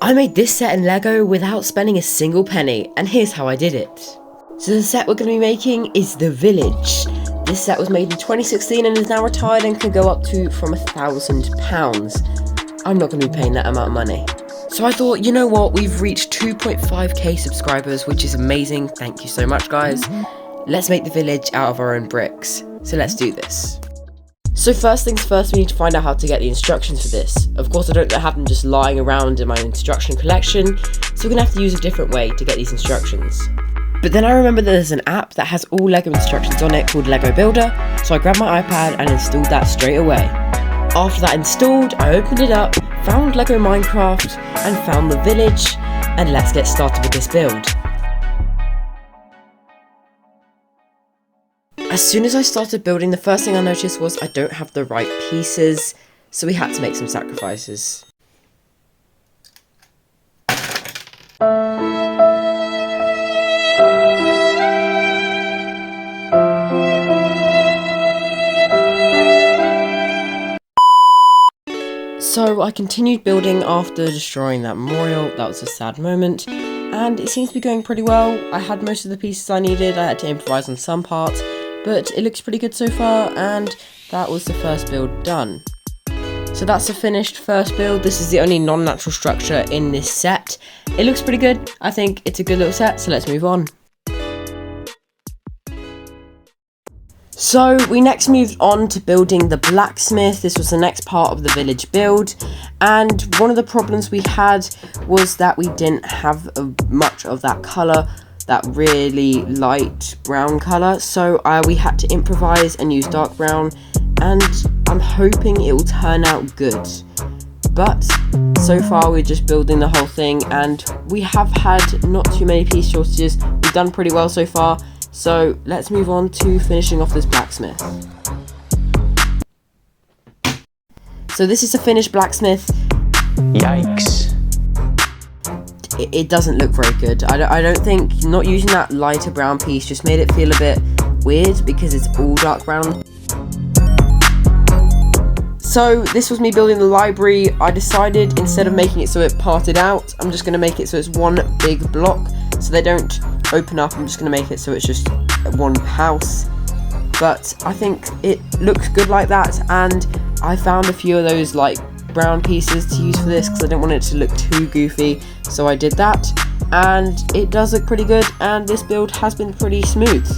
I made this set in Lego without spending a single penny, and here's how I did it. So the set we're going to be making is the village. This set was made in 2016 and is now retired and can go up to from £1,000. I'm not going to be paying that amount of money. So I thought, you know what, we've reached 2.5k subscribers, which is amazing. Thank you so much, guys. Let's make the village out of our own bricks. So let's do this. So first things first, we need to find out how to get the instructions for this. Of course, I don't have them just lying around in my instruction collection, so we're going to have to use a different way to get these instructions. But then I remember that there's an app that has all Lego instructions on it called Lego Builder, so I grabbed my iPad and installed that straight away. After that installed, I opened it up, found Lego Minecraft, and found the village, and let's get started with this build. As soon as I started building, the first thing I noticed was I don't have the right pieces, so we had to make some sacrifices. So I continued building after destroying that memorial. That was a sad moment, and it seems to be going pretty well. I had most of the pieces I needed. I had to improvise on some parts, but it looks pretty good so far, and that was the first build done. So that's the finished first build. This is the only non-natural structure in this set. It looks pretty good. I think it's a good little set, so let's move on. So we next moved on to building the blacksmith. This was the next part of the village build, and one of the problems we had was that we didn't have much of that colour, that really light brown colour, so we had to improvise and use dark brown, and I'm hoping it will turn out good. But so far we're just building the whole thing, and we have had not too many piece shortages. We've done pretty well so far. So let's move on to finishing off this blacksmith. So this is a finished blacksmith. Yikes. It doesn't look very good. I don't think not using that lighter brown piece just made it feel a bit weird because it's all dark brown. So this was me building the library. I decided instead of making it so it parted out, I'm just going to make it so it's one big block so they don't open up. I'm just going to make it so it's just one house, but I think it looks good like that, and I found a few of those like brown pieces to use for this because I didn't want it to look too goofy, so I did that, and it does look pretty good, and this build has been pretty smooth.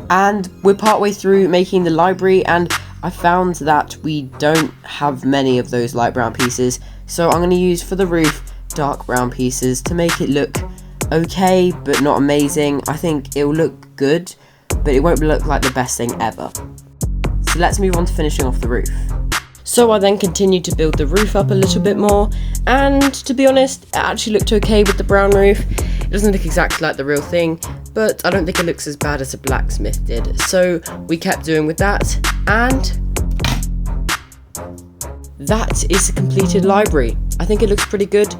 And we're partway through making the library, and I found that we don't have many of those light brown pieces, so I'm going to use for the roof dark brown pieces to make it look okay but not amazing. I think it will look good, but it won't look like the best thing ever. So let's move on to finishing off the roof. So I then continued to build the roof up a little bit more, and to be honest, it actually looked okay with the brown roof. It doesn't look exactly like the real thing, but I don't think it looks as bad as a blacksmith did, so we kept doing with that, and that is the completed library. I think it looks pretty good.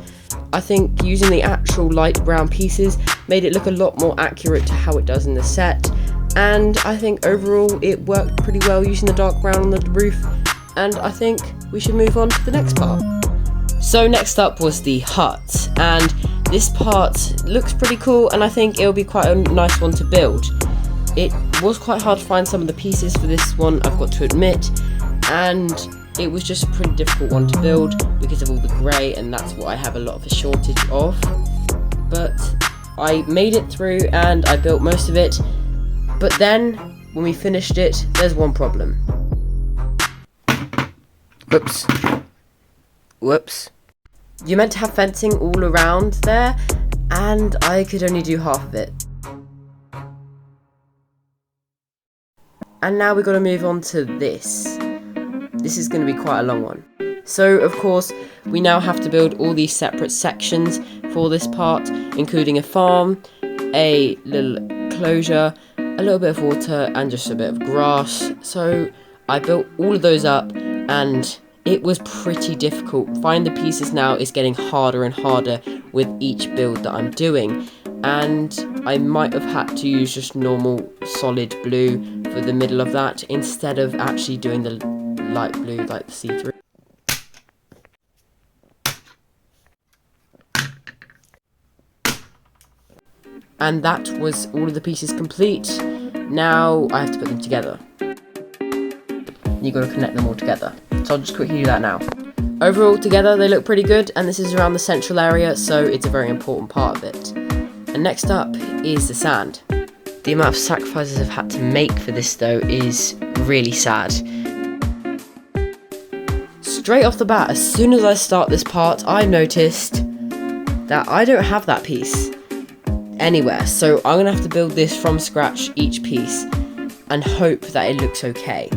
I think using the actual light brown pieces made it look a lot more accurate to how it does in the set, and I think overall it worked pretty well using the dark brown on the roof, and I think we should move on to the next part. So next up was the hut, and this part looks pretty cool, and I think it'll be quite a nice one to build. It was quite hard to find some of the pieces for this one, I've got to admit, and it was just a pretty difficult one to build because of all the grey, and that's what I have a lot of a shortage of. But I made it through and I built most of it, but then when we finished it, there's one problem. Whoops. You're meant to have fencing all around there, and I could only do half of it. And now we've got to move on to this. This is going to be quite a long one. So, of course, we now have to build all these separate sections for this part, including a farm, a little enclosure, a little bit of water, and just a bit of grass. So, I built all of those up, and it was pretty difficult. Finding the pieces now is getting harder and harder with each build that I'm doing, and I might have had to use just normal solid blue for the middle of that instead of actually doing the light blue like the see-through. And that was all of the pieces complete. Now I have to put them together. You got to connect them all together. So I'll just quickly do that now. Overall, together they look pretty good, and this is around the central area, so it's a very important part of it. And next up is the sand. The amount of sacrifices I've had to make for this though is really sad. Straight off the bat, as soon as I start this part, I noticed that I don't have that piece anywhere, so I'm gonna have to build this from scratch, each piece, and hope that it looks okay.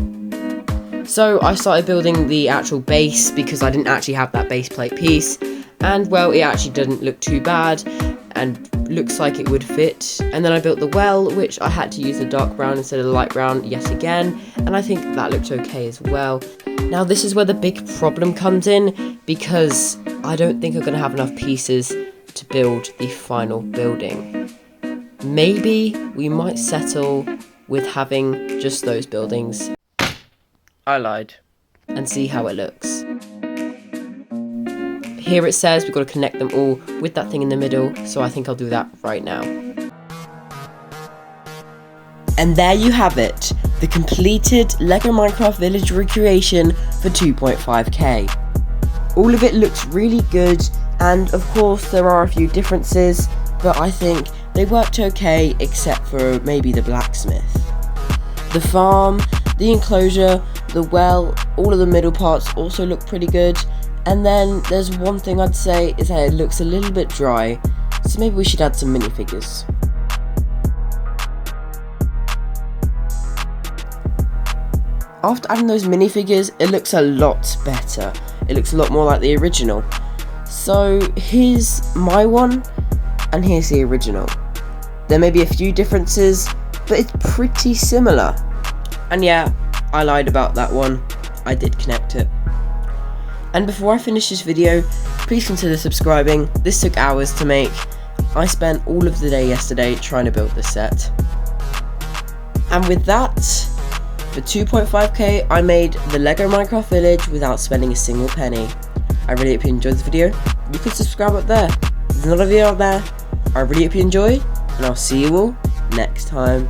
So I started building the actual base because I didn't actually have that base plate piece, and well, it actually didn't look too bad and looks like it would fit. And then I built the well, which I had to use the dark brown instead of the light brown yet again, and I think that looked okay as well. Now this is where the big problem comes in, because I don't think I'm going to have enough pieces to build the final building. Maybe we might settle with having just those buildings. I lied. And see how it looks. Here it says we've got to connect them all with that thing in the middle, so I think I'll do that right now. And there you have it, the completed LEGO Minecraft Village recreation for 2.5k. All of it looks really good, and of course there are a few differences, but I think they worked okay except for maybe the blacksmith. The farm, the enclosure, the well, all of the middle parts also look pretty good, and then there's one thing I'd say is that it looks a little bit dry, so maybe we should add some minifigures. After adding those minifigures, it looks a lot better. It looks a lot more like the original. So here's my one, and here's the original. There may be a few differences, but it's pretty similar. And yeah, I lied about that one. I did connect it. And before I finish this video, please consider subscribing. This took hours to make. I spent all of the day yesterday trying to build this set. And with that, for 2.5k, I made the LEGO Minecraft Village without spending a single penny. I really hope you enjoyed this video. You can subscribe up there. There's another video out there. I really hope you enjoy, and I'll see you all next time.